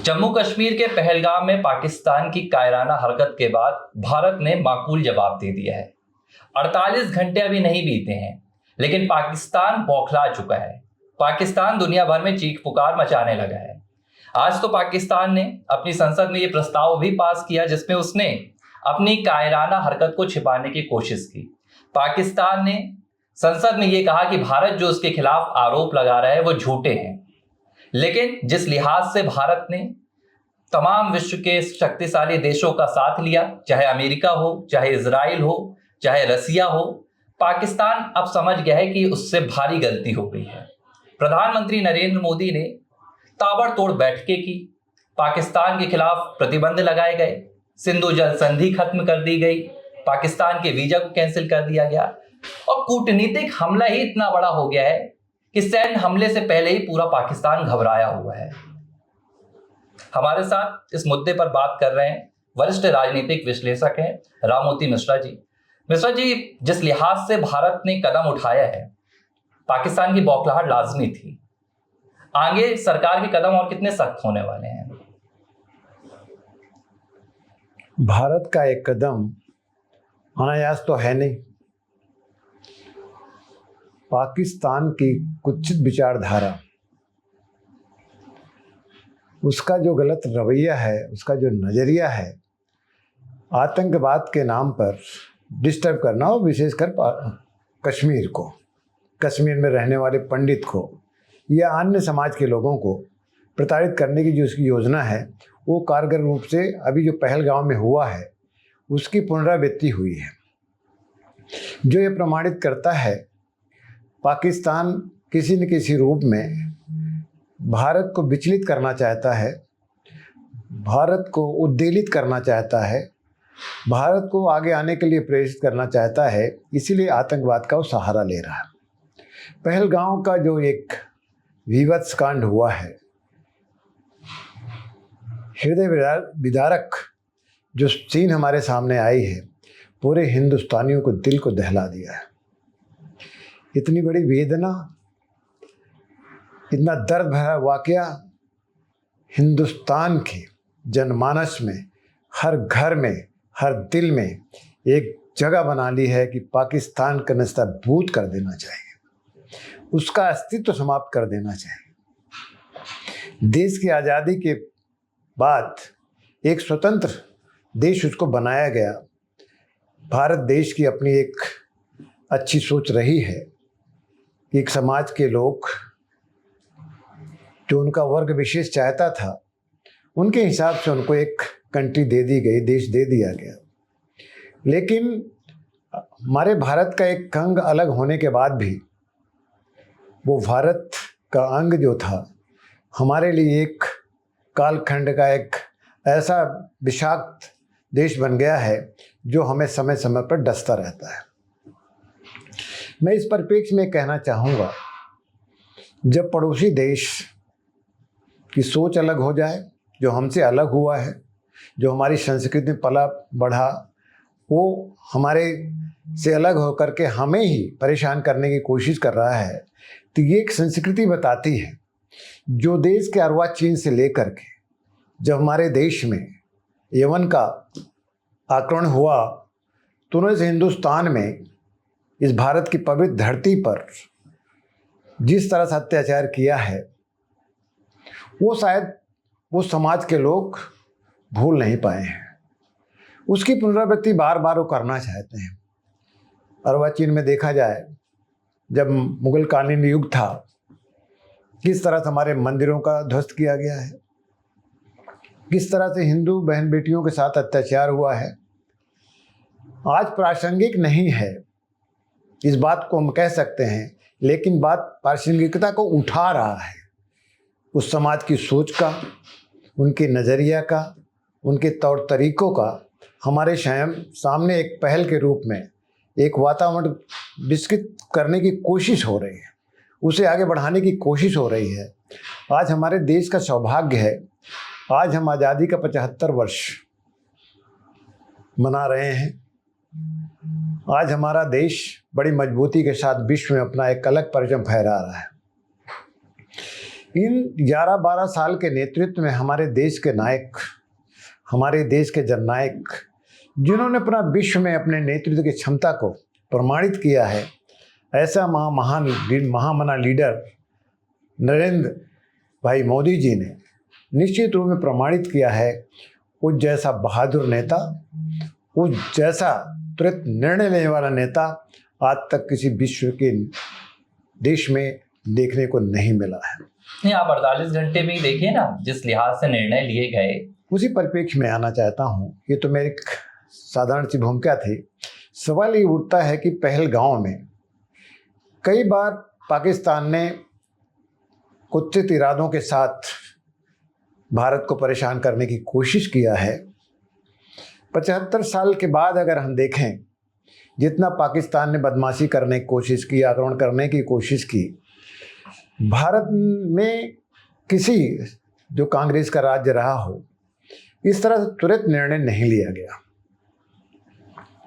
जम्मू कश्मीर के पहलगाम में पाकिस्तान की कायराना हरकत के बाद भारत ने माकूल जवाब दे दिया है। 48 घंटे अभी नहीं बीते हैं, लेकिन पाकिस्तान बौखला चुका है। पाकिस्तान दुनिया भर में चीख पुकार मचाने लगा है। आज तो पाकिस्तान ने अपनी संसद में ये प्रस्ताव भी पास किया जिसमें उसने अपनी कायराना हरकत को छिपाने की कोशिश की। पाकिस्तान ने संसद में ये कहा कि भारत जो उसके खिलाफ आरोप लगा रहा है वो झूठे हैं। लेकिन जिस लिहाज से भारत ने तमाम विश्व के शक्तिशाली देशों का साथ लिया, चाहे अमेरिका हो, चाहे इजराइल हो, चाहे रसिया हो, पाकिस्तान अब समझ गया है कि उससे भारी गलती हो गई है। प्रधानमंत्री नरेंद्र मोदी ने ताबड़तोड़ बैठकें की, पाकिस्तान के खिलाफ प्रतिबंध लगाए गए, सिंधु जल संधि खत्म कर दी गई, पाकिस्तान के वीजा को कैंसिल कर दिया गया और कूटनीतिक हमला ही इतना बड़ा हो गया है कि सैन्य हमले से पहले ही पूरा पाकिस्तान घबराया हुआ है। हमारे साथ इस मुद्दे पर बात कर रहे हैं वरिष्ठ राजनीतिक विश्लेषक हैं राममूर्ति मिश्रा जी। मिश्रा जी, जिस लिहाज से भारत ने कदम उठाया है, पाकिस्तान की बौखलाहट लाजमी थी। आगे सरकार के कदम और कितने सख्त होने वाले हैं? भारत का एक कदम अनायास तो है नहीं। पाकिस्तान की कुत्सित विचारधारा, उसका जो गलत रवैया है, उसका जो नज़रिया है, आतंकवाद के नाम पर डिस्टर्ब करना और विशेषकर कश्मीर को, कश्मीर में रहने वाले पंडित को या अन्य समाज के लोगों को प्रताड़ित करने की जो उसकी योजना है, वो कारगर रूप से अभी जो पहलगाम में हुआ है उसकी पुनरावृत्ति हुई है। जो ये प्रमाणित करता है पाकिस्तान किसी न किसी रूप में भारत को विचलित करना चाहता है, भारत को उद्वेलित करना चाहता है, भारत को आगे आने के लिए प्रेरित करना चाहता है, इसीलिए आतंकवाद का वो सहारा ले रहा है। पहलगाम का जो एक विभत्स कांड हुआ है, हृदय विदारक जो सीन हमारे सामने आई है, पूरे हिंदुस्तानियों को, दिल को दहला दिया है। इतनी बड़ी वेदना, इतना दर्द भरा वाकया हिंदुस्तान के जनमानस में, हर घर में, हर दिल में एक जगह बना ली है कि पाकिस्तान का नस्ताभूत कर देना चाहिए, उसका अस्तित्व समाप्त कर देना चाहिए। देश की आज़ादी के बाद एक स्वतंत्र देश उसको बनाया गया। भारत देश की अपनी एक अच्छी सोच रही है कि एक समाज के लोग जो उनका वर्ग विशेष चाहता था, उनके हिसाब से उनको एक कंट्री दे दी गई, देश दे दिया गया। लेकिन हमारे भारत का एक अंग अलग होने के बाद भी वो भारत का अंग जो था, हमारे लिए एक कालखंड का एक ऐसा विषाक्त देश बन गया है जो हमें समय समय पर डसता रहता है। मैं इस परिप्रेक्ष्य में कहना चाहूँगा, जब पड़ोसी देश की सोच अलग हो जाए, जो हमसे अलग हुआ है, जो हमारी संस्कृति में पला बढ़ा, वो हमारे से अलग होकर के हमें ही परेशान करने की कोशिश कर रहा है, तो ये एक संस्कृति बताती है। जो देश के अर्वाचीन से लेकर के जब हमारे देश में यवन का आक्रमण हुआ, तो उन्होंने हिंदुस्तान में, इस भारत की पवित्र धरती पर जिस तरह से अत्याचार किया है, वो शायद वो समाज के लोग भूल नहीं पाए हैं। उसकी पुनरावृत्ति बार बार वो करना चाहते हैं। अर्वाचीन में देखा जाए, जब मुगल कालीन युग था, किस तरह से हमारे मंदिरों का ध्वस्त किया गया है, किस तरह से हिंदू बहन बेटियों के साथ अत्याचार हुआ है। आज प्रासंगिक नहीं है, इस बात को हम कह सकते हैं, लेकिन बात प्रासंगिकता को उठा रहा है। उस समाज की सोच का, उनके नज़रिया का, उनके तौर तरीक़ों का हमारे सामने एक पहल के रूप में एक वातावरण विकसित करने की कोशिश हो रही है, उसे आगे बढ़ाने की कोशिश हो रही है। आज हमारे देश का सौभाग्य है, आज हम आज़ादी का 75 वर्ष मना रहे हैं। आज हमारा देश बड़ी मजबूती के साथ विश्व में अपना एक अलग परचम फहरा रहा है। इन 11-12 साल के नेतृत्व में हमारे देश के नायक, हमारे देश के जननायक, जिन्होंने अपना विश्व में अपने नेतृत्व की क्षमता को प्रमाणित किया है, ऐसा महामना लीडर नरेंद्र भाई मोदी जी ने निश्चित रूप में प्रमाणित किया है। उस जैसा बहादुर नेता, उस जैसा तुरंत निर्णय लेने वाला नेता आज तक किसी विश्व के देश में देखने को नहीं मिला है। नहीं, आप 48 घंटे में ही देखिए ना, जिस लिहाज से निर्णय लिए गए। उसी परिप्रेक्ष्य में आना चाहता हूँ। ये तो मेरी एक साधारण सी भूमिका थी। सवाल ये उठता है कि पहलगांव में कई बार पाकिस्तान ने कुत्सित इरादों के साथ भारत को परेशान करने की कोशिश किया है। 75 साल के बाद अगर हम देखें, जितना पाकिस्तान ने बदमाशी करने की कोशिश की, आक्रमण करने की कोशिश की, भारत में किसी जो कांग्रेस का राज्य रहा हो, इस तरह से तुरंत निर्णय नहीं लिया गया।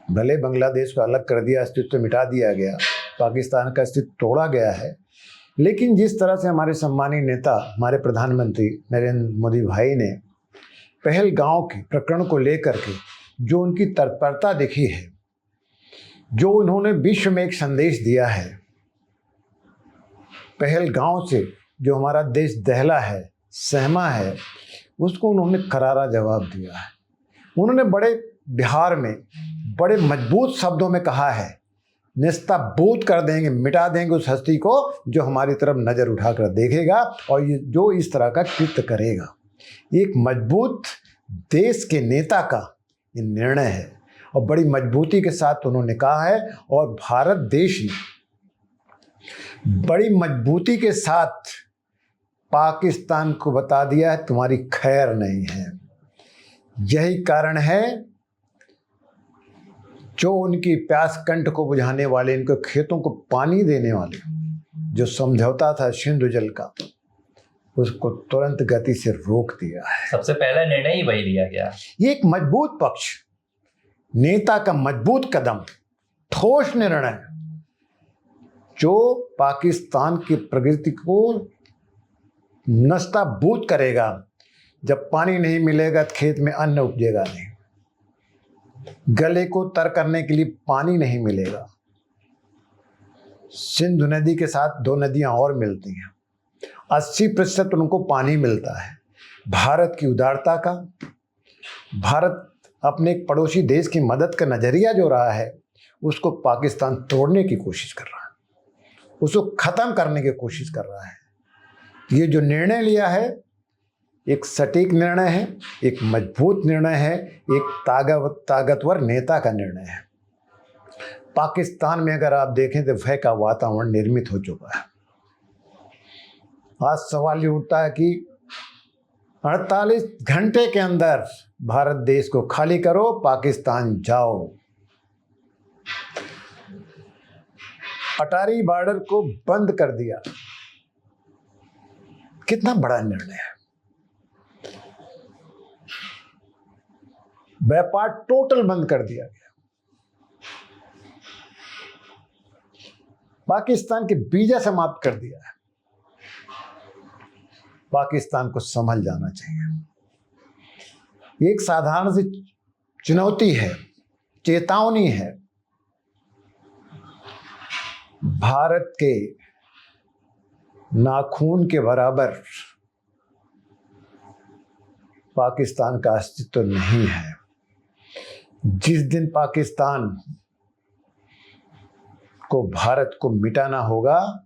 भले बांग्लादेश को अलग कर दिया, अस्तित्व मिटा दिया गया, पाकिस्तान का अस्तित्व तोड़ा गया है, लेकिन जिस तरह से हमारे सम्मानीय नेता, हमारे प्रधानमंत्री नरेंद्र मोदी भाई ने पहलगांव के प्रकरण को लेकर के जो उनकी तत्परता दिखी है, जो उन्होंने विश्व में एक संदेश दिया है, पहलगांव से जो हमारा देश दहला है, सहमा है, उसको उन्होंने करारा जवाब दिया है। उन्होंने बड़े बिहार में बड़े मजबूत शब्दों में कहा है, निस्ताबूत कर देंगे, मिटा देंगे उस हस्ती को जो हमारी तरफ नज़र उठाकर देखेगा और ये जो इस तरह का कृत्य करेगा। एक मजबूत देश के नेता का ये निर्णय है और बड़ी मजबूती के साथ उन्होंने कहा है, और भारत देश ने बड़ी मजबूती के साथ पाकिस्तान को बता दिया है, तुम्हारी खैर नहीं है। यही कारण है जो उनकी प्यास कंठ को बुझाने वाले, इनके खेतों को पानी देने वाले जो समझौता था सिंधु जल का, उसको तुरंत गति से रोक दिया है। सबसे पहला निर्णय ही वही लिया गया। ये एक मजबूत पक्ष, नेता का मजबूत कदम, ठोस निर्णय जो पाकिस्तान की प्रगति को नस्ताबूत करेगा। जब पानी नहीं मिलेगा तो खेत में अन्न उपजेगा नहीं, गले को तर करने के लिए पानी नहीं मिलेगा। सिंधु नदी के साथ 2 नदियां और मिलती हैं, 80% उनको पानी मिलता है। भारत की उदारता का, भारत अपने एक पड़ोसी देश की मदद का नजरिया जो रहा है, उसको पाकिस्तान तोड़ने की कोशिश कर रहा है, उसको खत्म करने की कोशिश कर रहा है। ये जो निर्णय लिया है, एक सटीक निर्णय है, एक मजबूत निर्णय है, एक ताकतवर नेता का निर्णय है। पाकिस्तान में अगर आप देखें तो भय का वातावरण निर्मित हो चुका है। आज सवाल ये उठता है कि 48 घंटे के अंदर भारत देश को खाली करो, पाकिस्तान जाओ। अटारी बॉर्डर को बंद कर दिया, कितना बड़ा निर्णय है। व्यापार टोटल बंद कर दिया गया। पाकिस्तान के वीजा समाप्त कर दिया है। पाकिस्तान को संभल जाना चाहिए। एक साधारण सी चुनौती है, चेतावनी है। भारत के नाखून के बराबर पाकिस्तान का अस्तित्व नहीं है। जिस दिन पाकिस्तान को भारत को मिटाना होगा,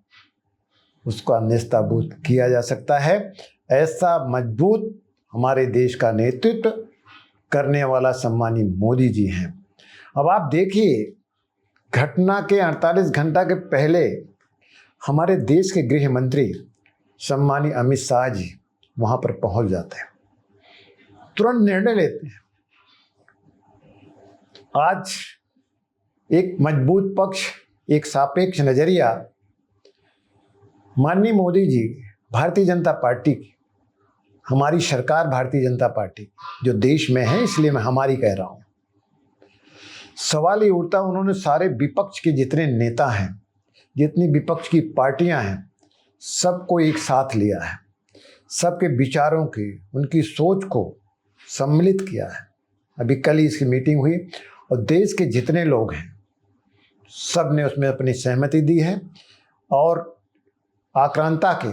उसका नेस्तनाबूद किया जा सकता है। ऐसा मजबूत हमारे देश का नेतृत्व करने वाला सम्मानीय मोदी जी हैं। अब आप देखिए, घटना के 48 घंटा के पहले हमारे देश के गृह मंत्री सम्मानीय अमित शाह जी वहाँ पर पहुँच जाते हैं, तुरंत निर्णय लेते हैं। आज एक मजबूत पक्ष, एक सापेक्ष नजरिया, माननीय मोदी जी, भारतीय जनता पार्टी की, हमारी सरकार भारतीय जनता पार्टी जो देश में है, इसलिए मैं हमारी कह रहा हूँ। सवाल ये उठता, उन्होंने सारे विपक्ष के जितने नेता हैं, जितनी विपक्ष की पार्टियां हैं, सबको एक साथ लिया है सबके विचारों की, उनकी सोच को सम्मिलित किया है। अभी कल ही इसकी मीटिंग हुई और देश के जितने लोग हैं सब ने उसमें अपनी सहमति दी है और आक्रांता के,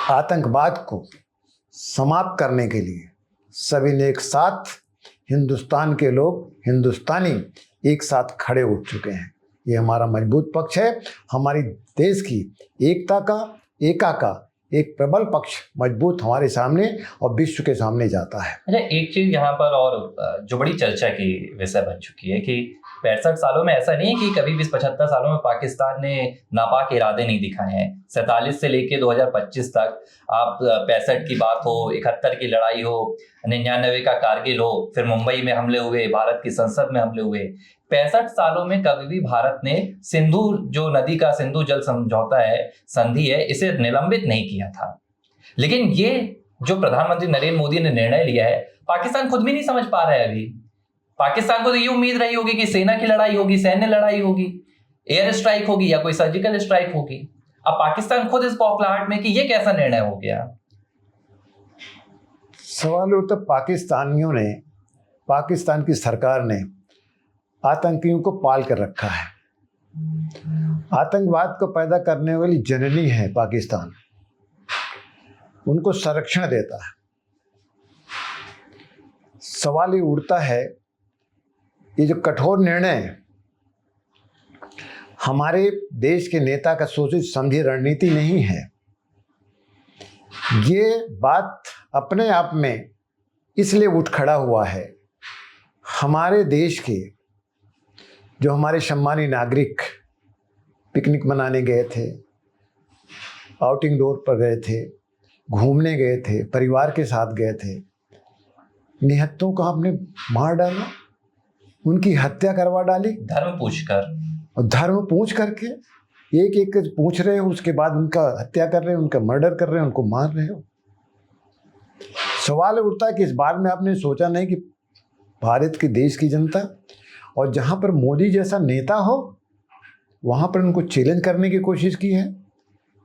आतंकवाद को समाप्त करने के लिए सभी ने एक साथ, हिंदुस्तान के लोग, हिंदुस्तानी एक साथ खड़े उठ चुके हैं। ये हमारा मजबूत पक्ष है। हमारी देश की एकता का, एका का एक प्रबल पक्ष मजबूत हमारे सामने और विश्व के सामने जाता है। अच्छा, एक चीज यहाँ पर और जो बड़ी चर्चा की विषय बन चुकी है कि 65 सालों में ऐसा नहीं है कि कभी भी 75 सालों में पाकिस्तान ने नापाक इरादे नहीं दिखाए हैं। 47 से लेके 2025 तक, आप 65 की बात हो, 71 की लड़ाई हो, 99 का कारगिल हो, फिर मुंबई में हमले हुए, भारत की संसद में हमले हुए, 65 सालों में कभी भी भारत ने सिंधु, जो नदी का सिंधु जल समझौता है, संधि है, इसे निलंबित नहीं किया था। लेकिन ये जो प्रधानमंत्री नरेंद्र मोदी ने निर्णय लिया है, पाकिस्तान खुद भी नहीं समझ पा रहा है। अभी पाकिस्तान को तो ये उम्मीद रही होगी कि सेना की लड़ाई होगी, सैन्य लड़ाई होगी, एयर स्ट्राइक होगी या कोई सर्जिकल स्ट्राइक होगी। अब पाकिस्तान खुद इस बौखलाहट में कि ये कैसा निर्णय हो गया। सवाल उठता, पाकिस्तानियों ने, पाकिस्तान की सरकार ने आतंकियों को पाल कर रखा है। आतंकवाद को पैदा करने वाली जननी है पाकिस्तान, उनको संरक्षण देता है। सवाल ये उठता है, ये जो कठोर निर्णय हमारे देश के नेता का सोची समझी रणनीति नहीं है। ये बात अपने आप में इसलिए उठ खड़ा हुआ है, हमारे देश के जो हमारे सम्मानित नागरिक पिकनिक मनाने गए थे, आउटिंग डोर पर गए थे, घूमने गए थे, परिवार के साथ गए थे, निहत्तों को आपने मार डाला, उनकी हत्या करवा डाली धर्म पूछकर, और धर्म पूछ करके एक एक पूछ रहे हो, उसके बाद उनका हत्या कर रहे हो, उनका मर्डर कर रहे हो, उनको मार रहे हो। सवाल उठता है कि इस बार में आपने सोचा नहीं कि भारत की, देश की जनता, और जहाँ पर मोदी जैसा नेता हो वहाँ पर उनको चैलेंज करने की कोशिश की है।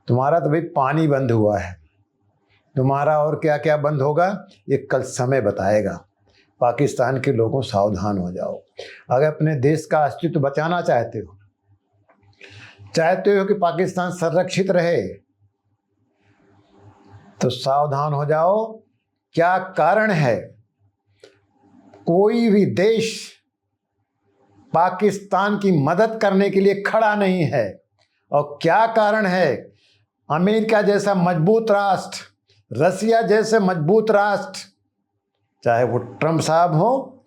तुम्हारा तो भाई पानी बंद हुआ है, तुम्हारा और क्या क्या बंद होगा ये कल समय बताएगा। पाकिस्तान के लोगों सावधान हो जाओ। अगर अपने देश का अस्तित्व बचाना चाहते हो कि पाकिस्तान संरक्षित रहे, तो सावधान हो जाओ। क्या कारण है कोई भी देश पाकिस्तान की मदद करने के लिए खड़ा नहीं है, और क्या कारण है अमेरिका जैसा मजबूत राष्ट्र, रसिया जैसे मजबूत राष्ट्र, चाहे वो ट्रंप साहब हो,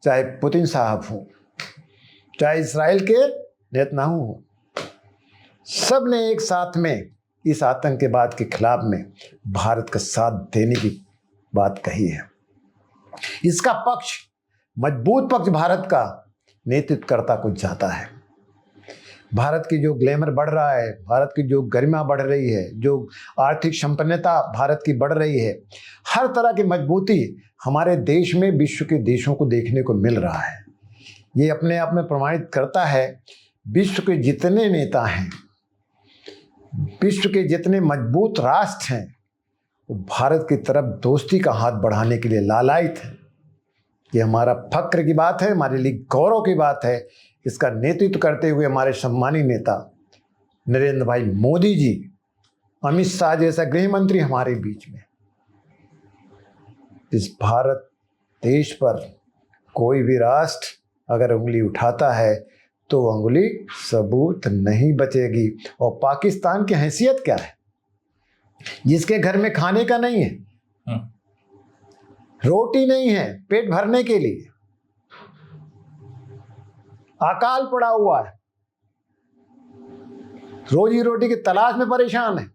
चाहे पुतिन साहब हो, चाहे इस्राएल के नेतन्याहू हो, सब ने एक साथ में इस आतंकवाद के खिलाफ में भारत का साथ देने की बात कही है। इसका पक्ष, मजबूत पक्ष भारत का नेतृत्व करता कुछ जाता है। भारत की जो ग्लैमर बढ़ रहा है, भारत की जो गरिमा बढ़ रही है, जो आर्थिक संपन्नता भारत की बढ़ रही है, हर तरह की मजबूती हमारे देश में विश्व के देशों को देखने को मिल रहा है। ये अपने आप में प्रमाणित करता है विश्व के जितने नेता हैं, विश्व के जितने मजबूत राष्ट्र हैं, वो भारत की तरफ दोस्ती का हाथ बढ़ाने के लिए लालायित है। ये हमारा फक्र की बात है, हमारे लिए गौरव की बात है। इसका नेतृत्व करते हुए हमारे सम्मानित नेता नरेंद्र भाई मोदी जी, अमित शाह जैसा गृह मंत्री हमारे बीच में। इस भारत देश पर कोई भी राष्ट्र अगर उंगली उठाता है तो उंगली सबूत नहीं बचेगी। और पाकिस्तान की हैसियत क्या है, जिसके घर में खाने का नहीं है, रोटी नहीं है पेट भरने के लिए, अकाल पड़ा हुआ है, रोजी रोटी की तलाश में परेशान है,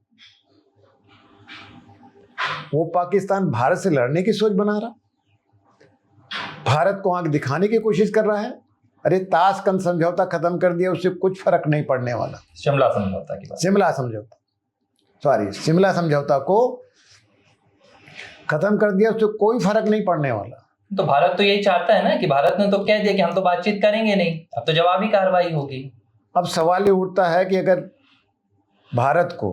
वो पाकिस्तान भारत से लड़ने की सोच बना रहा, भारत को आंख दिखाने की कोशिश कर रहा है। अरे ताशकंद समझौता खत्म कर दिया, उससे कुछ फर्क नहीं पड़ने वाला। शिमला समझौता की बात, शिमला समझौता को खत्म कर दिया, उससे कोई फर्क नहीं पड़ने वाला। तो भारत तो यही चाहता है ना कि भारत ने तो कह दिया कि हम तो बातचीत करेंगे नहीं, अब तो जवाबी कार्रवाई होगी। अब सवाल ये उठता है कि अगर भारत को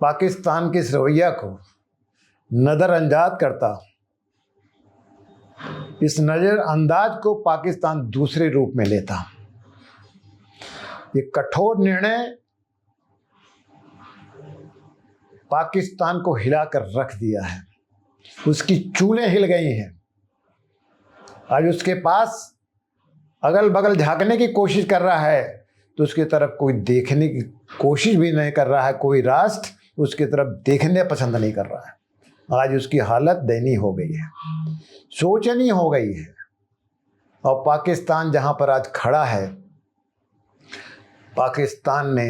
पाकिस्तान के इस रवैया को नज़रअंदाज करता, इस नज़रअंदाज को पाकिस्तान दूसरे रूप में लेता। ये कठोर निर्णय पाकिस्तान को हिलाकर रख दिया है, उसकी चूलें हिल गई हैं। आज उसके पास अगल बगल झांकने की कोशिश कर रहा है तो उसकी तरफ कोई देखने की कोशिश भी नहीं कर रहा है, कोई राष्ट्र उसकी तरफ देखने पसंद नहीं कर रहा है। आज उसकी हालत दयनीय हो गई है, शोचनीय हो गई है। और पाकिस्तान जहां पर आज खड़ा है, पाकिस्तान ने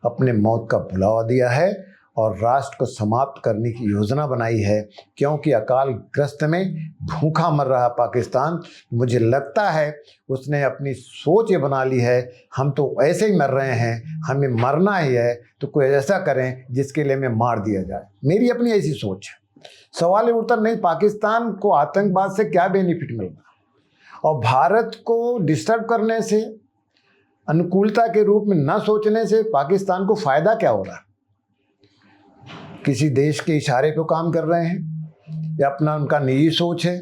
अपने मौत का बुलावा दिया है और राष्ट्र को समाप्त करने की योजना बनाई है, क्योंकि अकाल ग्रस्त में भूखा मर रहा पाकिस्तान। मुझे लगता है उसने अपनी सोच ये बना ली है, हम तो ऐसे ही मर रहे हैं, हमें मरना ही है, तो कोई ऐसा करें जिसके लिए हमें मार दिया जाए। मेरी अपनी ऐसी सोच है। सवाल ये उठता नहीं पाकिस्तान को आतंकवाद से क्या बेनिफिट मिल रहा, और भारत को डिस्टर्ब करने से, अनुकूलता के रूप में न सोचने से पाकिस्तान को फ़ायदा क्या हो रहा है? किसी देश के इशारे पे काम कर रहे हैं या अपना उनका निजी सोच है?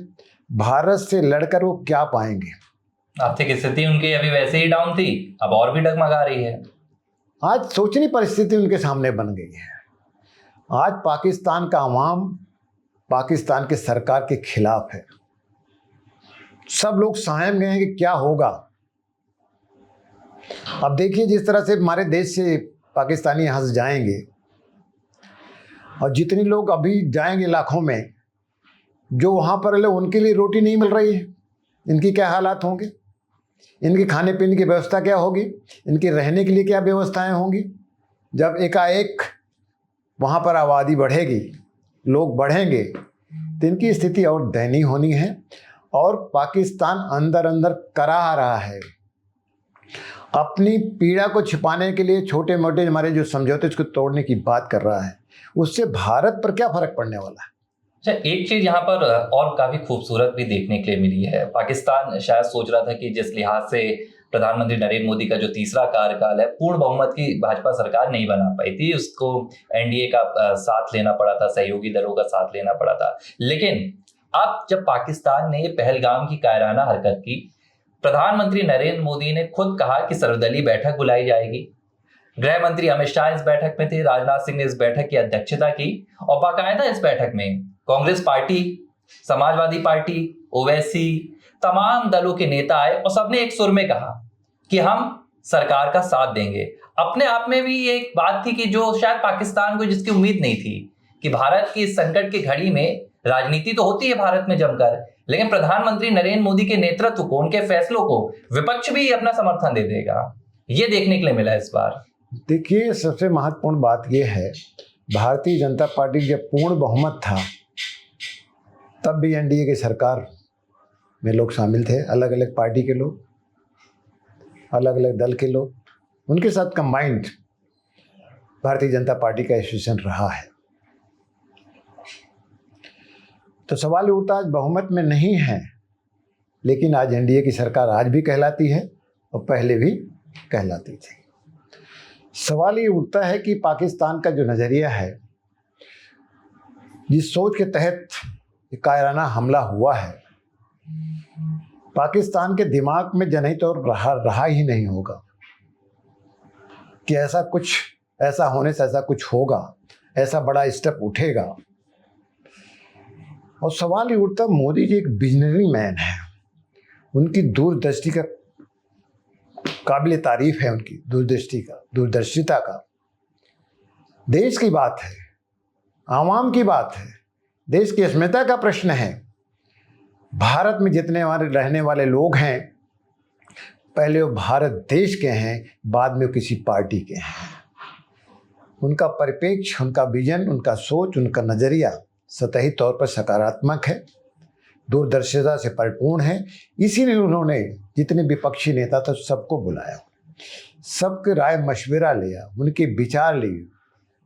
भारत से लड़कर वो क्या पाएंगे? आर्थिक स्थिति उनकी अभी वैसे ही डाउन थी, अब और भी डगमगा रही है। आज सोचनी परिस्थिति उनके सामने बन गई है। आज पाकिस्तान का अवाम पाकिस्तान की सरकार के खिलाफ है। सब लोग सहम गए हैं कि क्या होगा। अब देखिए, जिस तरह से हमारे देश से पाकिस्तानी यहाँ से जाएंगे, और जितने लोग अभी जाएंगे लाखों में, जो वहाँ पर रहे उनके लिए रोटी नहीं मिल रही है, इनकी क्या हालात होंगे? इनके खाने पीने की व्यवस्था क्या होगी? इनके रहने के लिए क्या व्यवस्थाएं होंगी? जब एकाएक वहाँ पर आबादी बढ़ेगी, लोग बढ़ेंगे, तो इनकी स्थिति और दयनीय होनी है। और पाकिस्तान अंदर अंदर कराह रहा है, अपनी पीड़ा को छिपाने के लिए छोटे मोटे हमारे जो समझौते उसको तोड़ने की बात कर रहा है। उससे भारत पर क्या फर्क पड़ने वाला है? अच्छा, एक चीज यहाँ पर और काफी खूबसूरत भी देखने के लिए मिली है। पाकिस्तान शायद सोच रहा था कि जिस लिहाज से प्रधानमंत्री नरेंद्र मोदी का जो तीसरा कार्यकाल है, पूर्ण बहुमत की भाजपा सरकार नहीं बना पाई थी, उसको एनडीए का साथ लेना पड़ा था, सहयोगी दलों का साथ लेना पड़ा था। लेकिन अब जब पाकिस्तान ने ये पहलगाम की कायराना हरकत की, प्रधानमंत्री नरेंद्र मोदी ने खुद कहा कि सर्वदलीय बैठक बुलाई जाएगी। गृह मंत्री अमित शाह इस बैठक में थे, राजनाथ सिंह ने इस बैठक की अध्यक्षता की, और बाकायदा इस बैठक में कांग्रेस पार्टी, समाजवादी पार्टी, ओवैसी, तमाम दलों के नेता आए और सबने एक सुर में कहा कि हम सरकार का साथ देंगे। अपने आप में भी एक बात थी कि जो शायद पाकिस्तान को जिसकी उम्मीद नहीं थी कि भारत की इस संकट की घड़ी में राजनीति तो होती है भारत में जमकर, लेकिन प्रधानमंत्री नरेंद्र मोदी के नेतृत्व को, उनके फैसलों को विपक्ष भी अपना समर्थन दे देगा। ये देखने के लिए मिला इस बार। देखिए, सबसे महत्वपूर्ण बात यह है, भारतीय जनता पार्टी जब पूर्ण बहुमत था तब भी एनडीए की सरकार में लोग शामिल थे, अलग अलग पार्टी के लोग, अलग अलग दल के लोग, उनके साथ कंबाइंड भारतीय जनता पार्टी का एसोसिएशन रहा है। तो सवाल उठता, आज बहुमत में नहीं है, लेकिन आज एनडीए की सरकार आज भी कहलाती है और पहले भी कहलाती थी। सवाल ये उठता है कि पाकिस्तान का जो नज़रिया है, जिस सोच के तहत कायराना हमला हुआ है, पाकिस्तान के दिमाग में जनहित और रहा ही नहीं होगा कि ऐसा होने से ऐसा कुछ होगा, ऐसा बड़ा स्टेप उठेगा। और सवाल ये उठता, मोदी जी एक विजनरी मैन है, उनकी दूरदृष्टि का काबिल तारीफ है, उनकी दूरदर्शिता का। देश की बात है, आवाम की बात है, देश की अस्मिता का प्रश्न है। भारत में जितने हमारे रहने वाले लोग हैं, पहले वो भारत देश के हैं, बाद में वो किसी पार्टी के हैं। उनका परिप्रेक्ष्य, उनका विजन, उनका सोच, उनका नज़रिया सतही तौर पर सकारात्मक है, दूरदर्शिता से परिपूर्ण है। इसीलिए उन्होंने जितने विपक्षी नेता थे सबको बुलाया, सबके राय मशविरा लिया, उनके विचार लिए,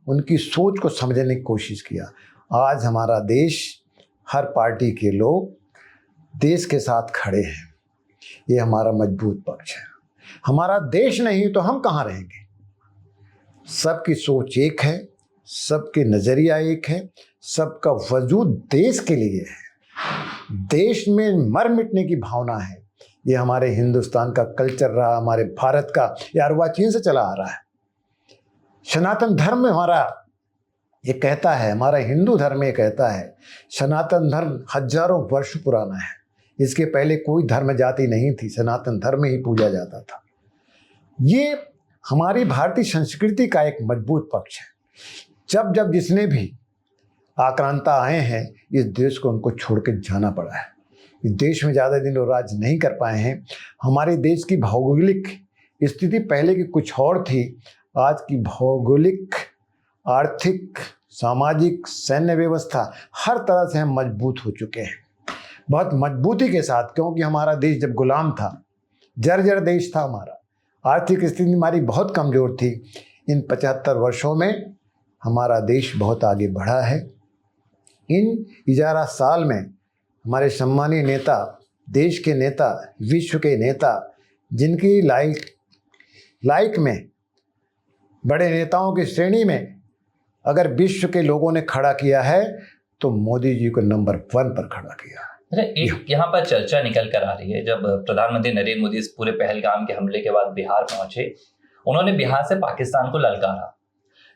उनकी सोच को समझने की कोशिश किया। आज हमारा देश, हर पार्टी के लोग देश के साथ खड़े हैं। ये हमारा मजबूत पक्ष है। हमारा देश नहीं तो हम कहाँ रहेंगे? सबकी सोच एक है, सबके नज़रिया एक है, सबका वजूद देश के लिए है, देश में मर मिटने की भावना है। ये हमारे हिंदुस्तान का कल्चर रहा, हमारे भारत का ये अर्वाचीन से चला आ रहा है। सनातन धर्म हमारा ये कहता है, हमारा हिंदू धर्म ये कहता है, सनातन धर्म हजारों वर्ष पुराना है। इसके पहले कोई धर्म जाति नहीं थी, सनातन धर्म ही पूजा जाता था। ये हमारी भारतीय संस्कृति का एक मजबूत पक्ष है। जब जब जिसने भी आक्रांता आए हैं, इस देश को उनको छोड़ के जाना पड़ा है। इस देश में ज़्यादा दिन वो राज नहीं कर पाए हैं। हमारे देश की भौगोलिक स्थिति पहले की कुछ और थी, आज की भौगोलिक, आर्थिक, सामाजिक, सैन्य व्यवस्था हर तरह से हम मजबूत हो चुके हैं, बहुत मजबूती के साथ। क्योंकि हमारा देश जब गुलाम था, जर्जर देश था हमारा, आर्थिक स्थिति हमारी बहुत कमज़ोर थी। इन 75 वर्षों में हमारा देश बहुत आगे बढ़ा है। इन 11 साल में हमारे सम्मानीय नेता, देश के नेता, विश्व के नेता, जिनकी लाइक में बड़े नेताओं की श्रेणी में अगर विश्व के लोगों ने खड़ा किया है तो मोदी जी को नंबर 1 पर खड़ा किया है। एक यहाँ पर चर्चा निकल कर आ रही है, जब प्रधानमंत्री नरेंद्र मोदी इस पूरे पहलगाम के हमले के बाद बिहार पहुंचे, उन्होंने बिहार से पाकिस्तान को ललकारा।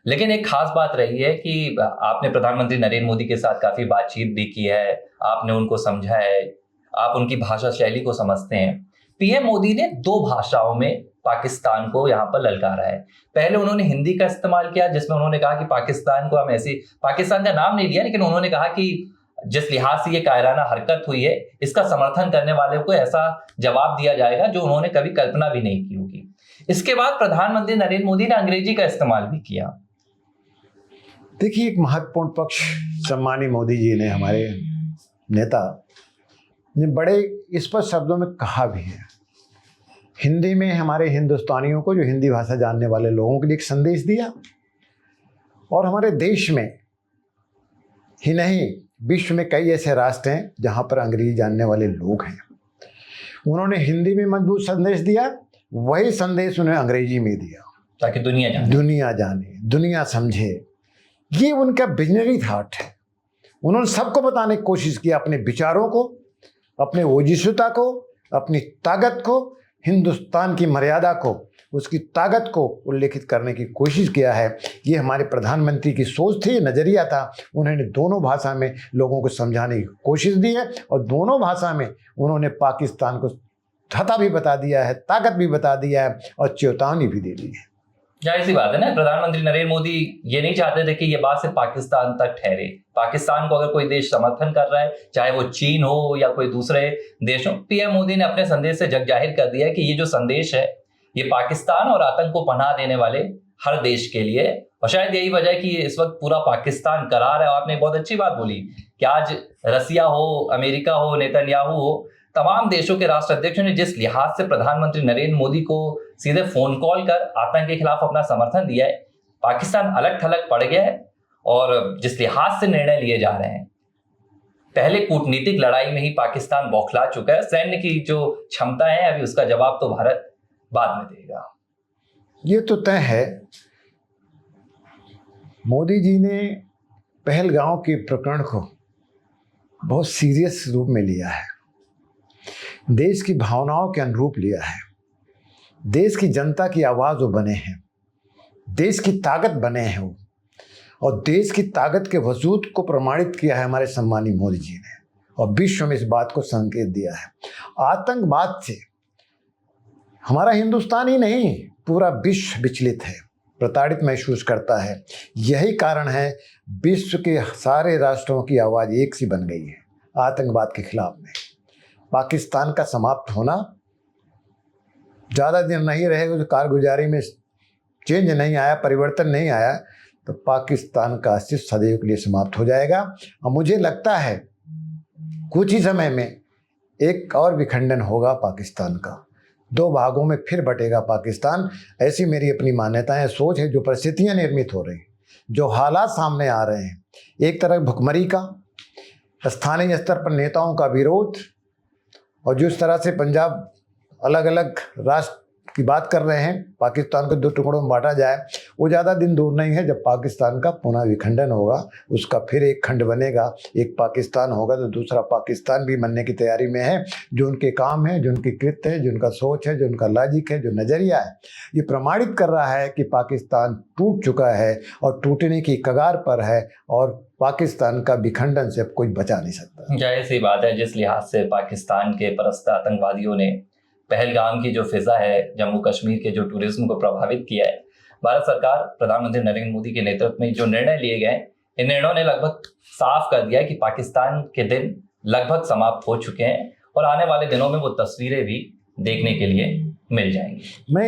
लेकिन एक खास बात रही है कि आपने प्रधानमंत्री नरेंद्र मोदी के साथ काफी बातचीत भी की है, आपने उनको समझा है, आप उनकी भाषा शैली को समझते हैं। पीएम मोदी ने 2 भाषाओं में पाकिस्तान को यहाँ पर ललकारा है। पहले उन्होंने हिंदी का इस्तेमाल किया, जिसमें उन्होंने कहा कि पाकिस्तान को हम ऐसी, पाकिस्तान का नाम नहीं लिया, लेकिन उन्होंने कहा कि जिस लिहाज से ये कायराना हरकत हुई है, इसका समर्थन करने वाले को ऐसा जवाब दिया जाएगा जो उन्होंने कभी कल्पना भी नहीं की होगी। इसके बाद प्रधानमंत्री नरेंद्र मोदी ने अंग्रेजी का इस्तेमाल भी किया। देखिए, एक महत्वपूर्ण पक्ष सम्मानीय मोदी जी ने, हमारे नेता ने बड़े स्पष्ट शब्दों में कहा भी है। हिंदी में हमारे हिंदुस्तानियों को, जो हिंदी भाषा जानने वाले लोगों के लिए एक संदेश दिया, और हमारे देश में ही नहीं, विश्व में कई ऐसे राष्ट्र हैं जहाँ पर अंग्रेजी जानने वाले लोग हैं। उन्होंने हिंदी में मजबूत संदेश दिया, वही संदेश उन्हें अंग्रेजी में दिया ताकि दुनिया जाने, दुनिया समझे। ये उनका विजनरी थॉट है। उन्होंने सबको बताने की कोशिश की, अपने विचारों को, अपने ओजस्विता को, अपनी ताकत को, हिंदुस्तान की मर्यादा को, उसकी ताकत को उल्लेखित करने की कोशिश किया है। ये हमारे प्रधानमंत्री की सोच थी, नज़रिया था। उन्होंने दोनों भाषा में लोगों को समझाने की कोशिश दी है, और दोनों भाषा में उन्होंने पाकिस्तान को खतरा भी बता दिया है, ताकत भी बता दिया है, और चेतावनी भी दे दी है। जाहिर सी बात है ना, प्रधानमंत्री नरेंद्र मोदी ये नहीं चाहते थे कि ये बात सिर्फ पाकिस्तान तक ठहरे। पाकिस्तान को अगर कोई देश समर्थन कर रहा है, चाहे वो चीन हो या कोई दूसरे देश हो, पीएम मोदी ने अपने संदेश से जग जाहिर कर दिया है कि ये जो संदेश है, ये पाकिस्तान और आतंक को पनाह देने वाले हर देश के लिए। और शायद यही वजह है कि इस वक्त पूरा पाकिस्तान करार है। और आपने बहुत अच्छी बात बोली कि आज रसिया हो, अमेरिका हो, नेतन्याहू हो, तमाम देशों के राष्ट्राध्यक्षों ने जिस लिहाज से प्रधानमंत्री नरेंद्र मोदी को सीधे फोन कॉल कर आतंक के खिलाफ अपना समर्थन दिया है, पाकिस्तान अलग थलग पड़ गया है। और जिस लिहाज से निर्णय लिए जा रहे हैं, पहले कूटनीतिक लड़ाई में ही पाकिस्तान बौखला चुका है। सैन्य की जो क्षमता है, अभी उसका जवाब तो भारत बाद में देगा। ये तो तय है। मोदी जी ने पहलगांव के प्रकरण को बहुत सीरियस रूप में लिया है, देश की भावनाओं के अनुरूप लिया है। देश की जनता की आवाज़ वो बने हैं, देश की ताकत बने हैं वो, और देश की ताकत के वजूद को प्रमाणित किया है हमारे सम्मानीय मोदी जी ने, और विश्व में इस बात को संकेत दिया है। आतंकवाद से हमारा हिंदुस्तान ही नहीं, पूरा विश्व विचलित है, प्रताड़ित महसूस करता है। यही कारण है विश्व के सारे राष्ट्रों की आवाज़ एक सी बन गई है आतंकवाद के खिलाफ में। पाकिस्तान का समाप्त होना ज़्यादा दिन नहीं रहेगा, तो कारगुजारी में चेंज नहीं आया, परिवर्तन नहीं आया, तो पाकिस्तान का अस्तित्व सदैव के लिए समाप्त हो जाएगा। और मुझे लगता है कुछ ही समय में एक और विखंडन होगा पाकिस्तान का, 2 भागों में फिर बटेगा पाकिस्तान। ऐसी मेरी अपनी मान्यताएं, सोच है। जो परिस्थितियां निर्मित हो रही, जो हालात सामने आ रहे हैं, एक तरफ भुखमरी का, स्थानीय स्तर पर नेताओं का विरोध, और जिस तरह से पंजाब अलग अलग राष्ट्र की बात कर रहे हैं, पाकिस्तान को 2 टुकड़ों में बांटा जाए, वो ज़्यादा दिन दूर नहीं है जब पाकिस्तान का पुनः विखंडन होगा, उसका फिर एक खंड बनेगा, एक पाकिस्तान होगा तो दूसरा पाकिस्तान भी बनने की तैयारी में है। जो उनके काम है, जो उनकी कृत्य है, जो उनका सोच है, जो उनका लॉजिक है, जो नज़रिया है, ये प्रमाणित कर रहा है कि पाकिस्तान टूट चुका है और टूटने की कगार पर है और पाकिस्तान का विखंडन से अब कोई बचा नहीं सकता। जाहिर सी बात है, जिस लिहाज से पाकिस्तान के परस्त आतंकवादियों ने पहलगाम की जो फिजा है, जम्मू कश्मीर के जो टूरिज्म को प्रभावित किया है, भारत सरकार प्रधानमंत्री नरेंद्र मोदी के नेतृत्व में जो निर्णय लिए गए, इन निर्णयों ने लगभग साफ कर दिया है कि पाकिस्तान के दिन लगभग समाप्त हो चुके हैं और आने वाले दिनों में वो तस्वीरें भी देखने के लिए मिल जाएंगी। मैं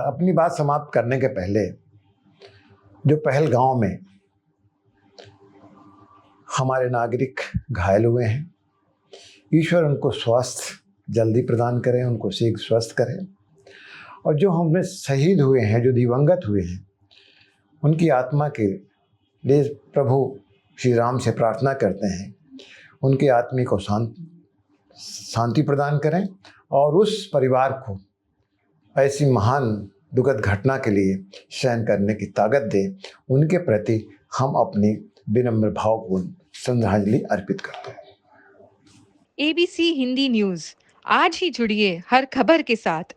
अपनी बात समाप्त करने के पहले, जो पहलगाम में हमारे नागरिक घायल हुए हैं, ईश्वर उनको स्वास्थ्य जल्दी प्रदान करें, उनको शीघ्र स्वस्थ करें, और जो हमें शहीद हुए हैं, जो दिवंगत हुए हैं, उनकी आत्मा के लिए प्रभु श्री राम से प्रार्थना करते हैं उनकी आत्मा को शांति प्रदान करें और उस परिवार को ऐसी महान दुखद घटना के लिए सहन करने की ताकत दे। उनके प्रति हम अपनी विनम्र भावपूर्ण श्रद्धांजलि अर्पित करते हैं। ABC हिंदी न्यूज़, आज ही जुड़िए हर खबर के साथ।